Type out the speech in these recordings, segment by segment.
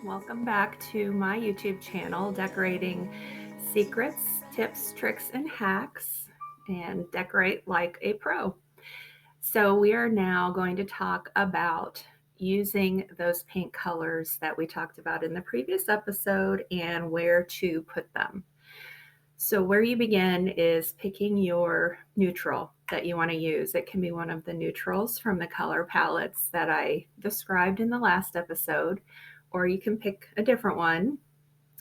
Welcome back to my YouTube channel, Decorating Secrets, Tips, Tricks, and Hacks, and Decorate Like a Pro. So we are now going to talk about using those paint colors that we talked about in the previous episode and where to put them. So where you begin is picking your neutral that you want to use. It can be one of the neutrals from the color palettes that I described in the last episode, or you can pick a different one,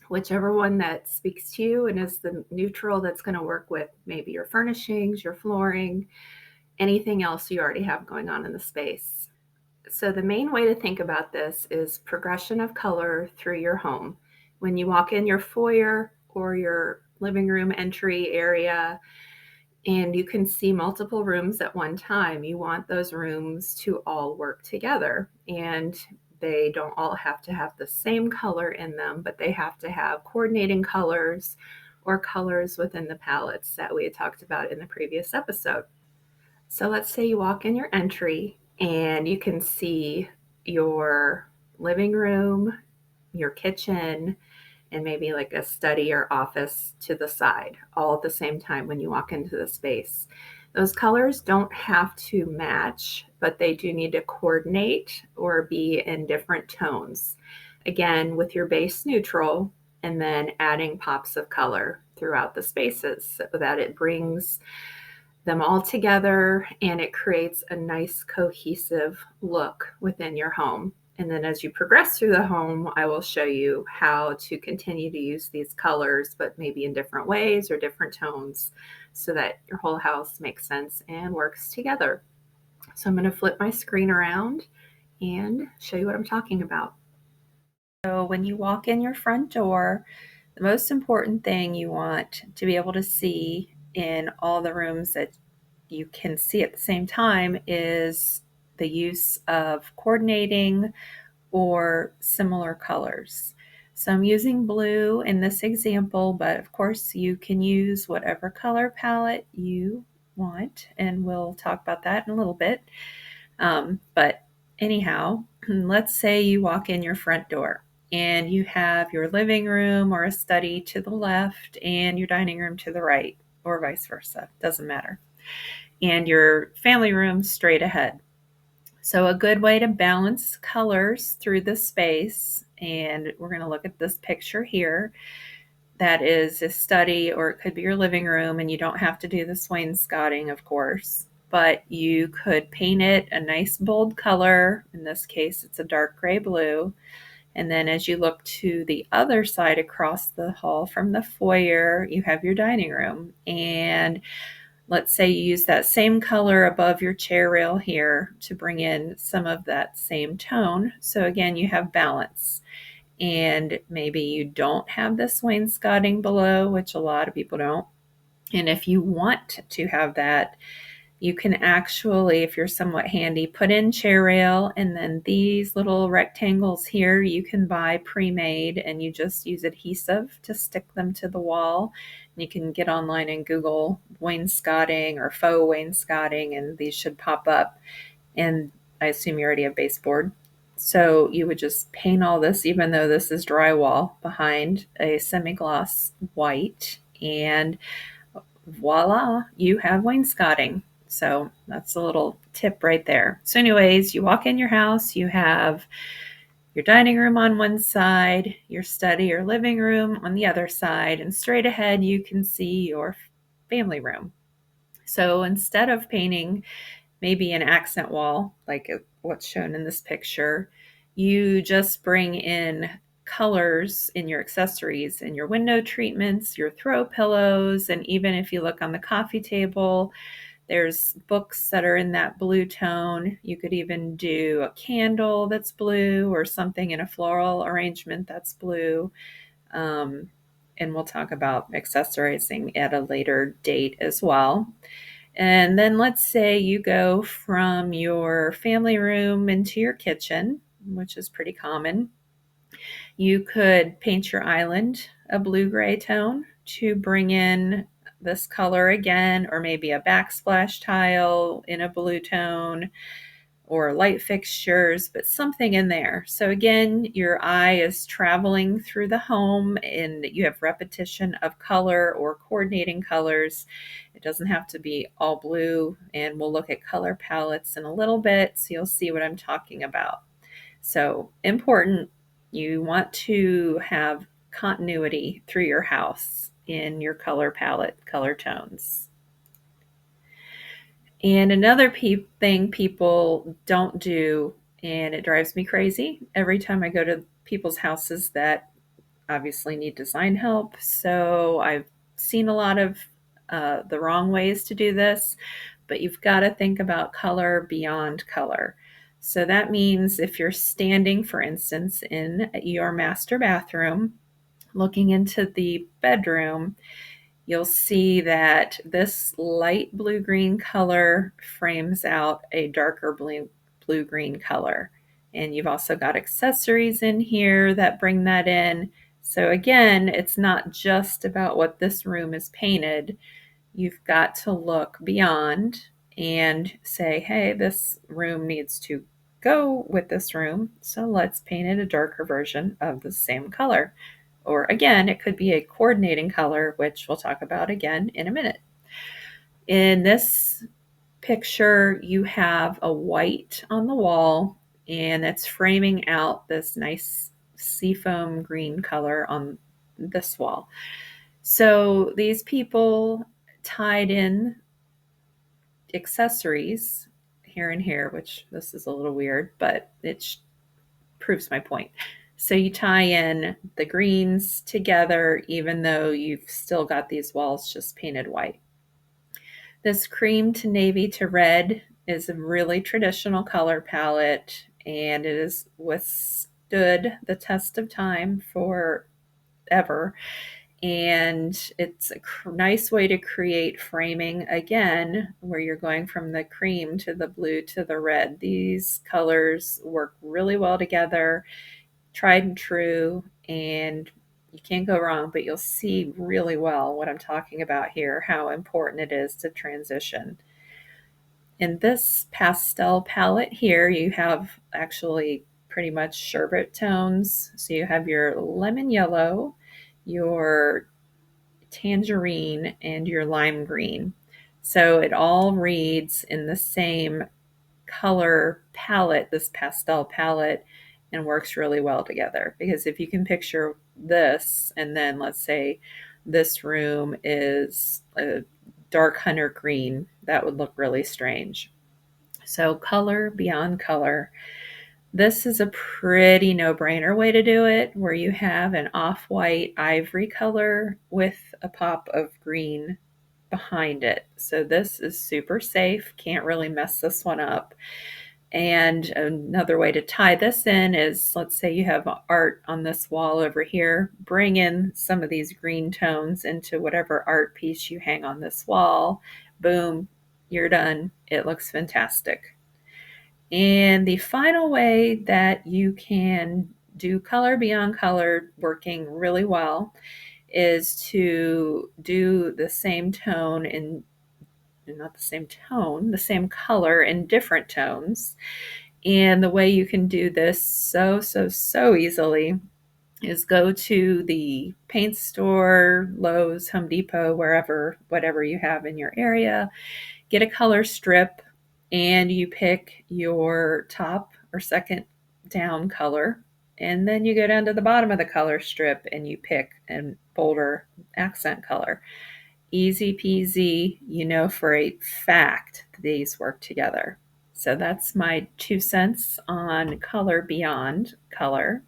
whichever one that speaks to you and is the neutral that's going to work with maybe your furnishings, your flooring, anything else you already have going on in the space. So the main way to think about this is progression of color through your home. When you walk in your foyer or your living room entry area and you can see multiple rooms at one time, you want those rooms to all work together. And they don't all have to have the same color in them, but they have to have coordinating colors or colors within the palettes that we had talked about in the previous episode. So let's say you walk in your entry and you can see your living room, your kitchen, and maybe like a study or office to the side all at the same time when you walk into the space. Those colors don't have to match, but they do need to coordinate or be in different tones. Again, with your base neutral, and then adding pops of color throughout the spaces so that it brings them all together and it creates a nice cohesive look within your home. And then as you progress through the home, I will show you how to continue to use these colors, but maybe in different ways or different tones so that your whole house makes sense and works together. So I'm going to flip my screen around and show you what I'm talking about. So when you walk in your front door, the most important thing you want to be able to see in all the rooms that you can see at the same time is the use of coordinating or similar colors. So I'm using blue in this example, but of course you can use whatever color palette you want, and we'll talk about that in a little bit. But anyhow, let's say you walk in your front door and you have your living room or a study to the left and your dining room to the right, or vice versa, doesn't matter, and your family room straight ahead. So a good way to balance colors through the space, and we're going to look at this picture here, that is a study, or it could be your living room, and you don't have to do this wainscoting, of course, but you could paint it a nice bold color. In this case, it's a dark gray blue. And then as you look to the other side across the hall from the foyer, you have your dining room. And let's say you use that same color above your chair rail here to bring in some of that same tone. So again, you have balance. And maybe you don't have this wainscoting below, which a lot of people don't. And if you want to have that, you can actually, if you're somewhat handy, put in chair rail, and then these little rectangles here you can buy pre-made, and you just use adhesive to stick them to the wall. And you can get online and Google wainscoting or faux wainscoting, and these should pop up. And I assume you already have baseboard. So you would just paint all this, even though this is drywall, behind a semi-gloss white, and voila, you have wainscoting. So that's a little tip right there. So anyways, you walk in your house, you have your dining room on one side, your study or living room on the other side, and straight ahead you can see your family room. So instead of painting maybe an accent wall like what's shown in this picture, you just bring in colors in your accessories and your window treatments, your throw pillows, and even if you look on the coffee table, there's books that are in that blue tone. You could even do a candle that's blue or something in a floral arrangement that's blue. And we'll talk about accessorizing at a later date as well. And then let's say you go from your family room into your kitchen, which is pretty common. You could paint your island a blue-gray tone to bring in this color again, or maybe a backsplash tile in a blue tone, or light fixtures, but something in there. So again, your eye is traveling through the home and you have repetition of color or coordinating colors. It doesn't have to be all blue, and we'll look at color palettes in a little bit so you'll see what I'm talking about. So important, you want to have continuity through your house in your color palette, color tones. And another thing people don't do, and it drives me crazy every time I go to people's houses that obviously need design help. So I've seen a lot of the wrong ways to do this, but you've got to think about color beyond color. So that means if you're standing, for instance, in your master bathroom, looking into the bedroom, you'll see that this light blue-green color frames out a darker blue-green color. And you've also got accessories in here that bring that in. So again, it's not just about what this room is painted. You've got to look beyond and say, hey, this room needs to go with this room, so let's paint it a darker version of the same color. Or again, it could be a coordinating color, which we'll talk about again in a minute. In this picture, you have a white on the wall, and it's framing out this nice seafoam green color on this wall. So these people tied in accessories here and here, which this is a little weird, but it proves my point. So you tie in the greens together, even though you've still got these walls just painted white. This cream to navy to red is a really traditional color palette, and it has withstood the test of time forever. And it's a nice way to create framing again, where you're going from the cream to the blue to the red. These colors work really well together, tried and true, and you can't go wrong, but you'll see really well what I'm talking about here, how important it is to transition. In this pastel palette here, you have actually pretty much sherbet tones. So you have your lemon yellow, your tangerine, and your lime green. So it all reads in the same color palette, this pastel palette, and works really well together. Because if you can picture this, and then let's say this room is a dark hunter green, that would look really strange. So color beyond color. This is a pretty no-brainer way to do it, where you have an off-white ivory color with a pop of green behind it. So this is super safe, can't really mess this one up. And another way to tie this in is, let's say you have art on this wall over here, bring in some of these green tones into whatever art piece you hang on this wall. Boom, you're done. It looks fantastic. And the final way that you can do color beyond color working really well is to do the same tone in, not the same tone, the same color in different tones. And the way you can do this so easily is go to the paint store, Lowe's, Home Depot, wherever, whatever you have in your area, get a color strip, and you pick your top or second down color. And then you go down to the bottom of the color strip and you pick a bolder accent color. Easy peasy, you know for a fact these work together. So that's my 2 cents on color beyond color.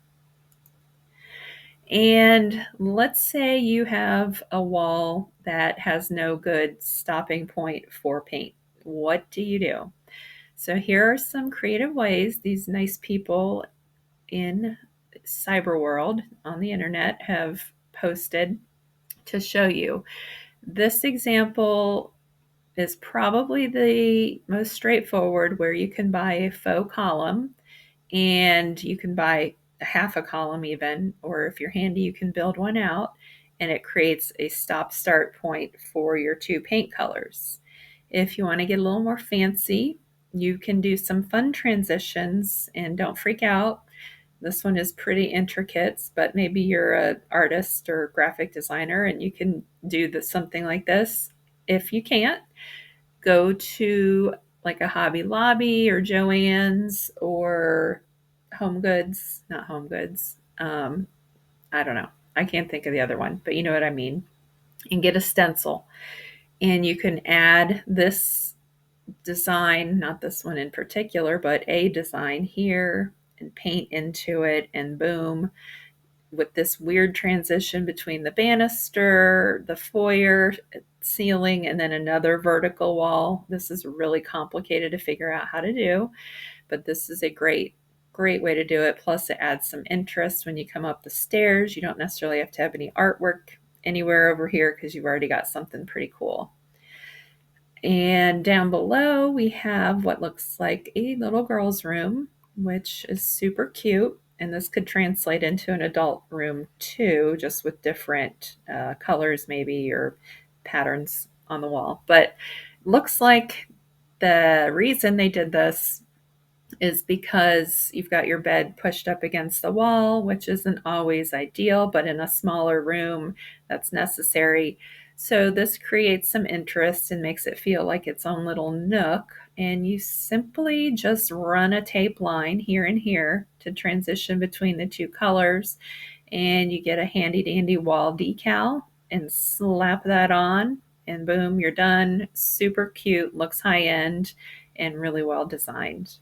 And let's say you have a wall that has no good stopping point for paint. What do you do? So here are some creative ways these nice people in cyber world on the internet have posted to show you. This example is probably the most straightforward, where you can buy a faux column, and you can buy a half a column even, or if you're handy, you can build one out, and it creates a stop-start point for your two paint colors. If you want to get a little more fancy, you can do some fun transitions, and don't freak out. This one is pretty intricate, but maybe you're an artist or graphic designer and you can do something like this. If you can't, go to like a Hobby Lobby or Joann's or Home Goods, not Home Goods. I don't know. I can't think of the other one, but you know what I mean. And get a stencil. And you can add this design, not this one in particular, but a design here and paint into it, and boom, with this weird transition between the banister, the foyer ceiling, and then another vertical wall. This is really complicated to figure out how to do, but this is a great way to do it. Plus, it adds some interest when you come up the stairs. You don't necessarily have to have any artwork anywhere over here because you've already got something pretty cool. And down below, we have what looks like a little girl's room, which is super cute. And this could translate into an adult room too, just with different colors maybe, or patterns on the wall. But looks like the reason they did this is because you've got your bed pushed up against the wall, which isn't always ideal, but in a smaller room, that's necessary. So this creates some interest and makes it feel like its own little nook. And you simply just run a tape line here and here to transition between the two colors. And you get a handy dandy wall decal and slap that on, and boom, you're done. Super cute, looks high end, and really well designed.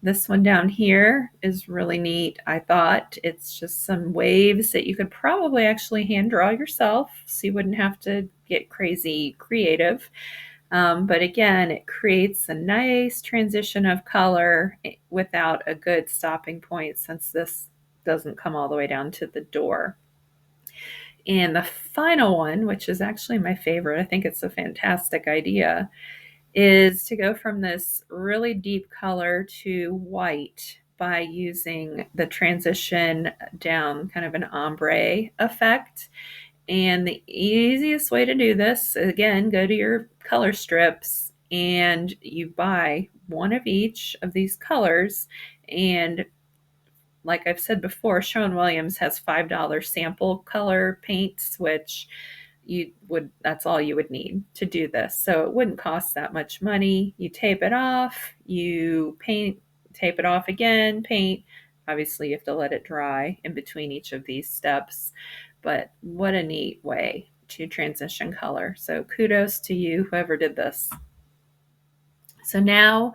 This one down here is really neat. I thought it's just some waves that you could probably actually hand draw yourself, so you wouldn't have to get crazy creative. But again, it creates a nice transition of color without a good stopping point, since this doesn't come all the way down to the door. And the final one, which is actually my favorite, I think it's a fantastic idea, is to go from this really deep color to white by using the transition down, kind of an ombre effect. And the easiest way to do this, again, go to your color strips and you buy one of each of these colors. And like I've said before, Sherwin-Williams has $5 sample color paints, which that's all you would need to do this. So it wouldn't cost that much money. You tape it off, you paint, tape it off again, paint. Obviously, you have to let it dry in between each of these steps. But what a neat way to transition color. So kudos to you, whoever did this. So now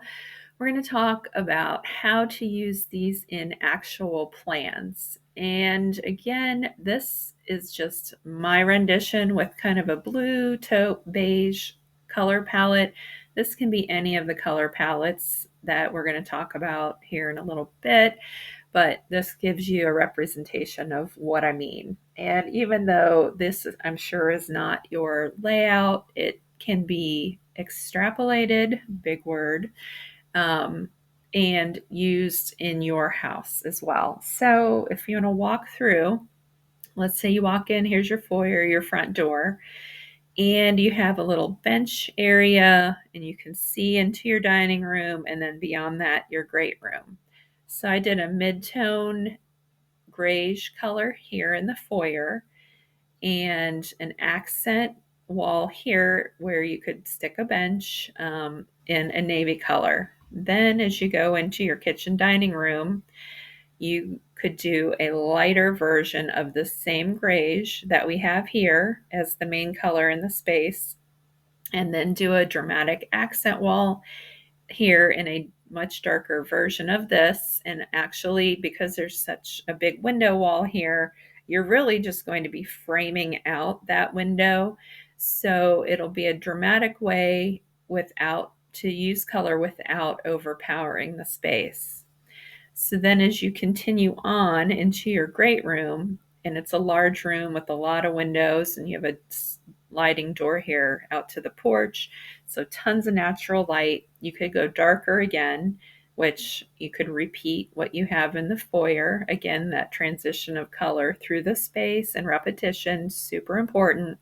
we're going to talk about how to use these in actual plans. And again, this is just my rendition with kind of a blue, taupe, beige color palette. This can be any of the color palettes that we're going to talk about here in a little bit, but this gives you a representation of what I mean. And even though this, I'm sure, is not your layout, it can be extrapolated, big word, and used in your house as well. So if you want to walk through, let's say you walk in, here's your foyer, your front door, and you have a little bench area, and you can see into your dining room, and then beyond that, your great room. So I did a mid-tone grayish color here in the foyer, and an accent wall here where you could stick a bench in a navy color. Then as you go into your kitchen dining room, you could do a lighter version of the same grayish that we have here as the main color in the space, and then do a dramatic accent wall here in a much darker version of this. And actually, because there's such a big window wall here, you're really just going to be framing out that window. So it'll be a dramatic way to use color without overpowering the space. So then as you continue on into your great room, and it's a large room with a lot of windows, and you have a sliding door here out to the porch, so tons of natural light. You could go darker again, which you could repeat what you have in the foyer. Again, that transition of color through the space and repetition, super important.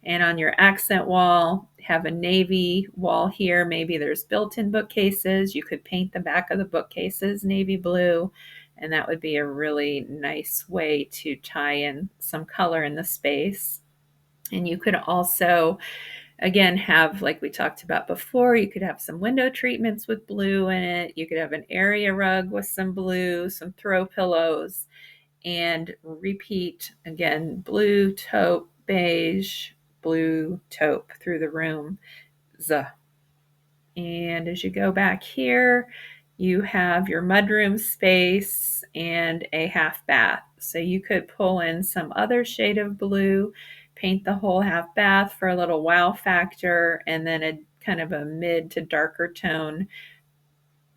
And on your accent wall, have a navy wall here. Maybe there's built-in bookcases. You could paint the back of the bookcases navy blue, and that would be a really nice way to tie in some color in the space. And you could also, again, have, like we talked about before, you could have some window treatments with blue in it. You could have an area rug with some blue, some throw pillows, and repeat again, blue, taupe, beige, blue, taupe through the room. And as you go back here, you have your mudroom space and a half bath. So you could pull in some other shade of blue, paint the whole half bath for a little wow factor, and then a kind of a mid to darker tone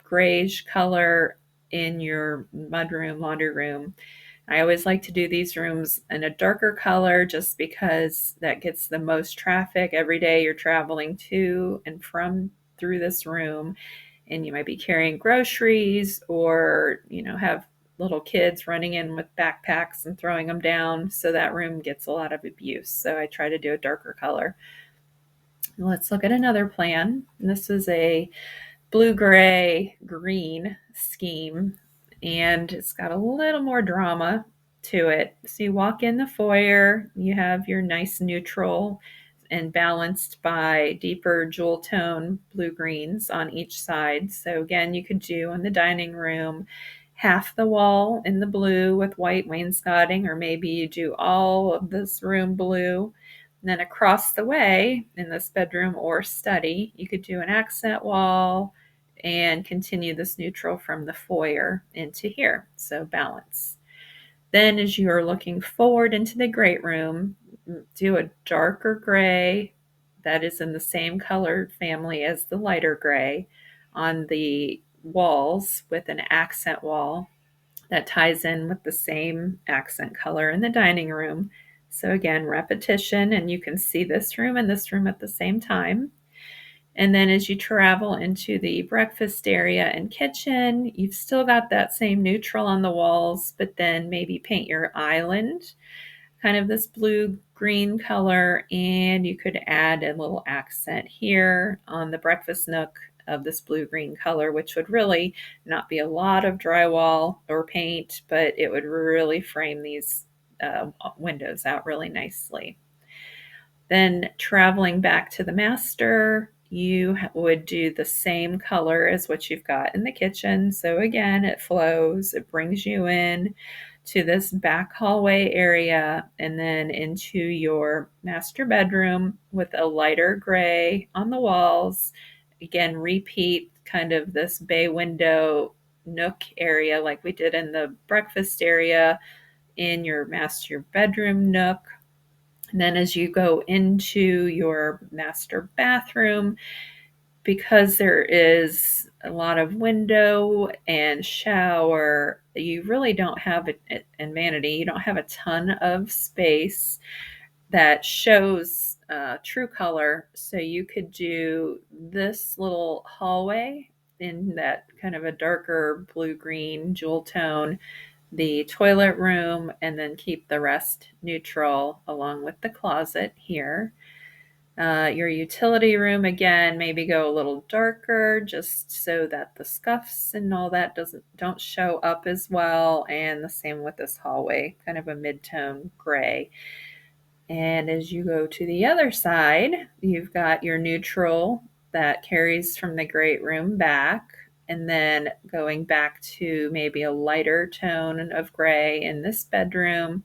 grayish color in your mudroom, laundry room. I always like to do these rooms in a darker color just because that gets the most traffic every day you're traveling to and from through this room. And you might be carrying groceries or, have little kids running in with backpacks and throwing them down. So that room gets a lot of abuse. So I try to do a darker color. Let's look at another plan. This is a blue, gray, green scheme, and it's got a little more drama to it. So you walk in the foyer, you have your nice neutral and balanced by deeper jewel tone blue greens on each side. So again, you could do in the dining room half the wall in the blue with white wainscoting, or maybe you do all of this room blue. And then across the way in this bedroom or study, you could do an accent wall and continue this neutral from the foyer into here. So balance. Then as you are looking forward into the great room, do a darker gray that is in the same color family as the lighter gray on the walls with an accent wall that ties in with the same accent color in the dining room. So again, repetition, and you can see this room and this room at the same time. And then as you travel into the breakfast area and kitchen, you've still got that same neutral on the walls, but then maybe paint your island kind of this blue green color, and you could add a little accent here on the breakfast nook of this blue green color, which would really not be a lot of drywall or paint, but it would really frame these windows out really nicely. Then traveling back to the master, you would do the same color as what you've got in the kitchen. So again, it flows, it brings you in to this back hallway area and then into your master bedroom with a lighter gray on the walls. Again, repeat kind of this bay window nook area like we did in the breakfast area in your master bedroom nook. And then as you go into your master bathroom, because there is a lot of window and shower, you really don't have it, and vanity, you don't have a ton of space that shows true color. So you could do this little hallway in that kind of a darker blue-green jewel tone, the toilet room, and then keep the rest neutral along with the closet here. Your utility room, again, maybe go a little darker just so that the scuffs and all that don't show up as well. And the same with this hallway, kind of a mid-tone gray. And as you go to the other side, you've got your neutral that carries from the great room back, and then going back to maybe a lighter tone of gray in this bedroom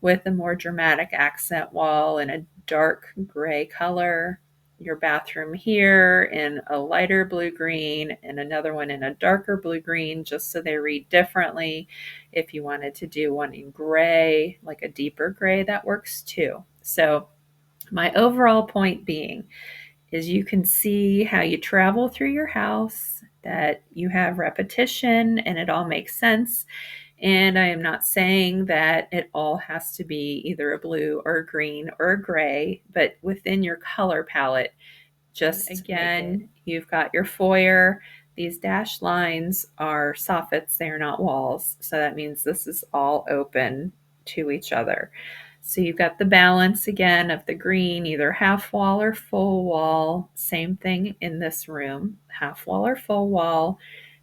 with a more dramatic accent wall and a dark gray color. Your bathroom here in a lighter blue-green and another one in a darker blue-green, just so they read differently. If you wanted to do one in gray, like a deeper gray, that works too. So my overall point being is you can see how you travel through your house, that you have repetition and it all makes sense. And I am not saying that it all has to be either a blue or a green or a gray, but within your color palette, just again, you've got your foyer. These dashed lines are soffits, they are not walls. So that means this is all open to each other. So you've got the balance again of the green, either half wall or full wall. Same thing in this room, half wall or full wall.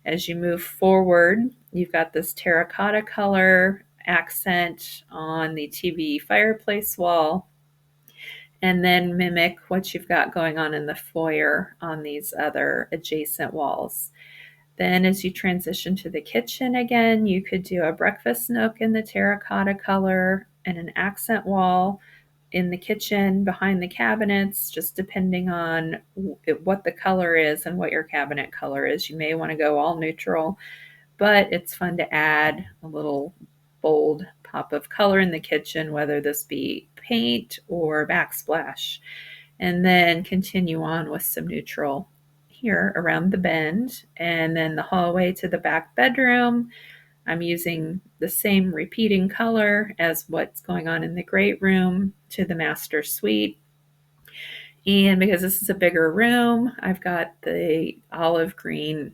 As you move forward, you've got this terracotta color accent on the TV fireplace wall, and then mimic what you've got going on in the foyer on these other adjacent walls. Then as you transition to the kitchen again, you could do a breakfast nook in the terracotta color and an accent wall in the kitchen behind the cabinets, just depending on what the color is and what your cabinet color is. You may want to go all neutral, but it's fun to add a little bold pop of color in the kitchen, whether this be paint or backsplash. And then continue on with some neutral here around the bend. And then the hallway to the back bedroom, I'm using the same repeating color as what's going on in the great room to the master suite. And because this is a bigger room, I've got the olive green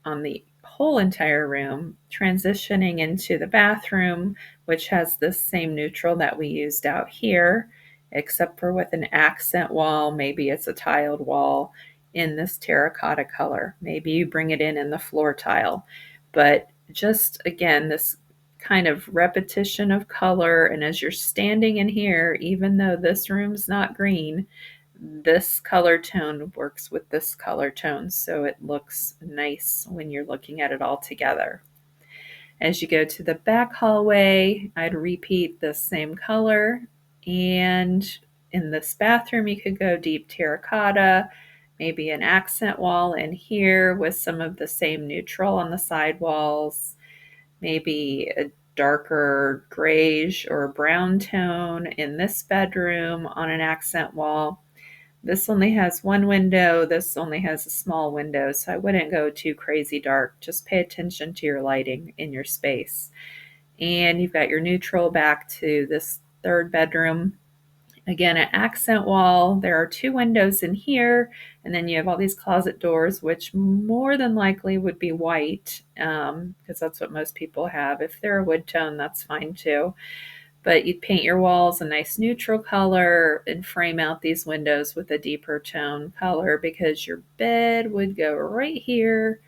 on the whole entire room, transitioning into the bathroom, which has this same neutral that we used out here, except for with an accent wall. Maybe it's a tiled wall in this terracotta color. Maybe you bring it in the floor tile. But just again, this kind of repetition of color. And as you're standing in here, even though this room's not green, this color tone works with this color tone, so it looks nice when you're looking at it all together. As you go to the back hallway, I'd repeat the same color, and in this bathroom you could go deep terracotta, maybe an accent wall in here with some of the same neutral on the side walls, maybe a darker grayish or brown tone in this bedroom on an accent wall. This only has one window. This only has a small window, so I wouldn't go too crazy dark. Just pay attention to your lighting in your space. And you've got your neutral back to this third bedroom. Again, an accent wall. There are two windows in here, and then you have all these closet doors, which more than likely would be white, because that's what most people have. If they're a wood tone, that's fine too. But you'd paint your walls a nice neutral color and frame out these windows with a deeper tone color, because your bed would go right here.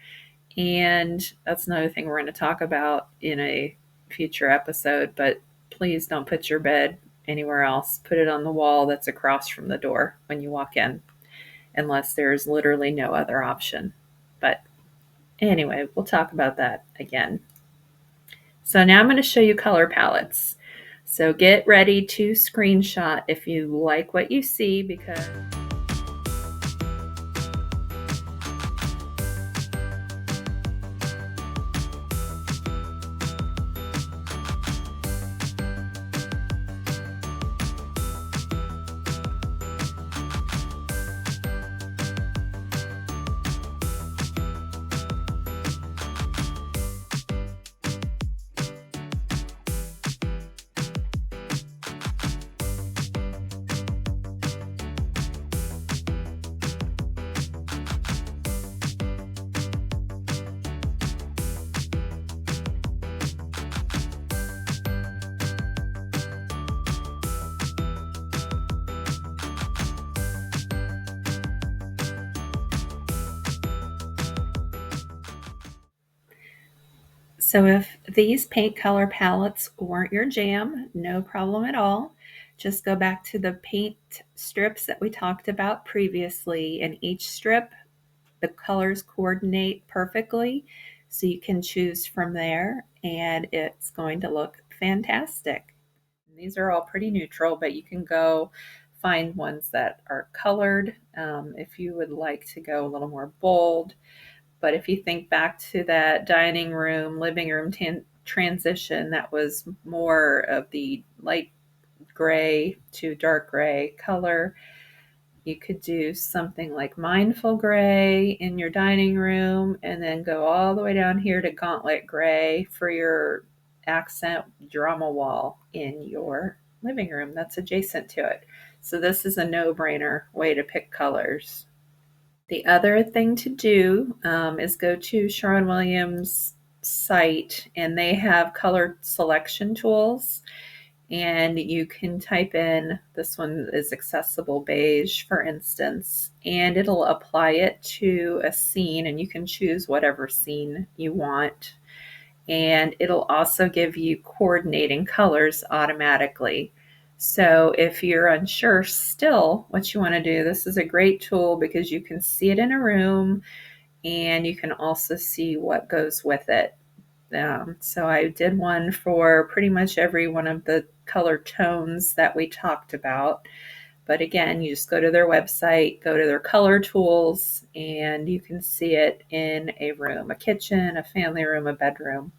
And that's another thing we're going to talk about in a future episode, but please don't put your bed anywhere else. Put it on the wall that's across from the door when you walk in, unless there's literally no other option. But anyway, we'll talk about that again. So now I'm going to show you color palettes. So get ready to screenshot if you like what you see, because so if these paint color palettes weren't your jam, no problem at all. Just go back to the paint strips that we talked about previously. In each strip, the colors coordinate perfectly, so you can choose from there, and it's going to look fantastic. These are all pretty neutral, but you can go find ones that are colored if you would like to go a little more bold. But if you think back to that dining room, living room transition, that was more of the light gray to dark gray color. You could do something like mindful gray in your dining room, and then go all the way down here to gauntlet gray for your accent drama wall in your living room that's adjacent to it. So this is a no-brainer way to pick colors. The other thing to do is go to Sherwin-Williams site, and they have color selection tools. and you can type in, this one is accessible beige, for instance, and it'll apply it to a scene, and you can choose whatever scene you want. And it'll also give you coordinating colors automatically. So if you're unsure still what you want to do, this is a great tool because you can see it in a room and you can also see what goes with it. So I did one for pretty much every one of the color tones that we talked about. But again, you just go to their website, go to their color tools, and you can see it in a room, a kitchen, a family room, a bedroom,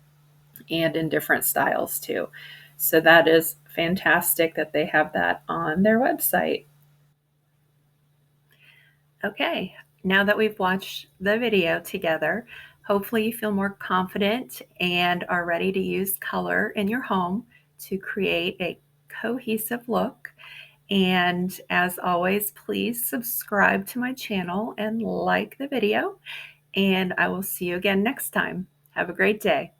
and in different styles too. So that is fantastic that they have that on their website. Okay, now that we've watched the video together, hopefully you feel more confident and are ready to use color in your home to create a cohesive look. And as always, please subscribe to my channel and like the video. And I will see you again next time. Have a great day.